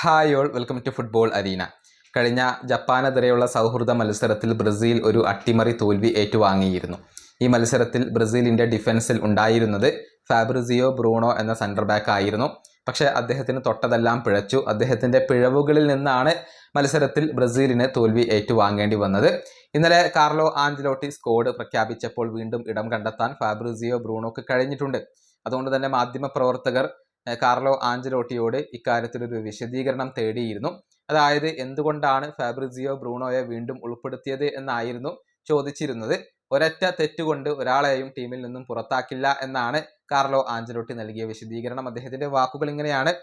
Hi all, welcome to football arena. കഴിഞ്ഞ ജപ്പാനെതിരെയുള്ള സൗഹൃദ മത്സരത്തിൽ ബ്രസീൽ ഒരു അട്ടിമറി തോൽവി ഏറ്റുവാങ്ങിയിരുന്നു. ഈ മത്സരത്തിൽ ബ്രസീലിൻ്റെ ഡിഫൻസിൽ ഉണ്ടായിരുന്നത് ഫാബ്രിസിയോ ബ്രൂണോ എന്ന സെൻറ്റർ ബാക്ക് ആയിരുന്നു. പക്ഷേ അദ്ദേഹത്തിന് തൊട്ടതെല്ലാം പിഴച്ചു. അദ്ദേഹത്തിൻ്റെ പിഴവുകളിൽ നിന്നാണ് മത്സരത്തിൽ ബ്രസീലിന് തോൽവി ഏറ്റുവാങ്ങേണ്ടി വന്നത്. ഇന്നലെ കാർലോ ആഞ്ചലോട്ടി സ്ക്വാഡ് പ്രഖ്യാപിച്ചപ്പോൾ വീണ്ടും ഇടം കണ്ടെത്താൻ ഫാബ്രിസിയോ ബ്രൂണോക്ക് കഴിഞ്ഞിട്ടുണ്ട്. അതുകൊണ്ട് തന്നെ മാധ്യമപ്രവർത്തകർ കാർലോ ആഞ്ചലോട്ടിയോട് ഇക്കാര്യത്തിലൊരു വിശദീകരണം തേടിയിരുന്നു. അതായത് എന്തുകൊണ്ടാണ് ഫാബ്രിസിയോ ബ്രൂണോയെ വീണ്ടും ഉൾപ്പെടുത്തിയത് എന്നായിരുന്നു ചോദിച്ചിരുന്നത്. ഒരൊറ്റ തെറ്റുകൊണ്ട് ഒരാളെയും ടീമിൽ നിന്നും പുറത്താക്കില്ല എന്നാണ് കാർലോ ആഞ്ചലോട്ടി നൽകിയ വിശദീകരണം. അദ്ദേഹത്തിന്റെ വാക്കുകൾ ഇങ്ങനെയാണ്: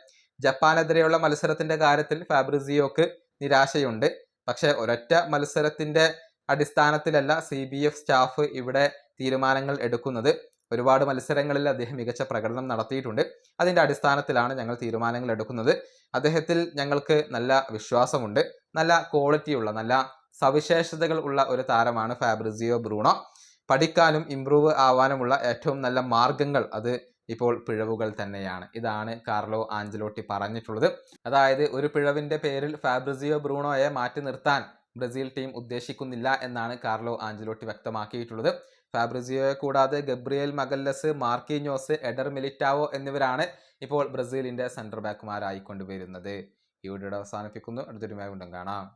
ജപ്പാനെതിരെയുള്ള മത്സരത്തിന്റെ കാര്യത്തിൽ ഫാബ്രിസിയോക്ക് നിരാശയുണ്ട്. പക്ഷെ ഒരൊറ്റ മത്സരത്തിന്റെ അടിസ്ഥാനത്തിലല്ല CBF സ്റ്റാഫ് ഇവിടെ തീരുമാനങ്ങൾ എടുക്കുന്നത്. ഒരുപാട് മത്സരങ്ങളിൽ അദ്ദേഹം മികച്ച പ്രകടനം നടത്തിയിട്ടുണ്ട്. അതിൻ്റെ അടിസ്ഥാനത്തിലാണ് ഞങ്ങൾ തീരുമാനങ്ങൾ എടുക്കുന്നത്. അദ്ദേഹത്തിൽ ഞങ്ങൾക്ക് നല്ല വിശ്വാസമുണ്ട്. നല്ല ക്വാളിറ്റിയുള്ള, നല്ല സവിശേഷതകൾ ഉള്ള ഒരു താരമാണ് ഫാബ്രിസിയോ ബ്രൂണോ. പഠിക്കാനും ഇംപ്രൂവ് ആവാനുമുള്ള ഏറ്റവും നല്ല മാർഗങ്ങൾ അത് ഇപ്പോൾ പിഴവുകൾ തന്നെയാണ്. ഇതാണ് കാർലോ ആഞ്ചലോട്ടി പറഞ്ഞിട്ടുള്ളത്. അതായത് ഒരു പിഴവിൻ്റെ പേരിൽ ഫാബ്രിസിയോ ബ്രൂണോയെ മാറ്റി നിർത്താൻ ബ്രസീൽ ടീം ഉദ്ദേശിക്കുന്നില്ല എന്നാണ് കാർലോ ആഞ്ചലോട്ടി വ്യക്തമാക്കിയിട്ടുള്ളത്. ഫാബ്രിസിയോയെ കൂടാതെ ഗബ്രിയേൽ മഗല്ലസ്, മാർക്കീഞ്ഞോസ്, എഡർ മിലിറ്റാവോ എന്നിവരാണ് ഇപ്പോൾ ബ്രസീലിൻ്റെ സെൻറ്റർ ബാക്കുമാരായിക്കൊണ്ടുവരുന്നത്. ഈ വീഡിയോ അവസാനിപ്പിക്കുന്നു. അടുത്തൊരു വീണ്ടും കാണാം.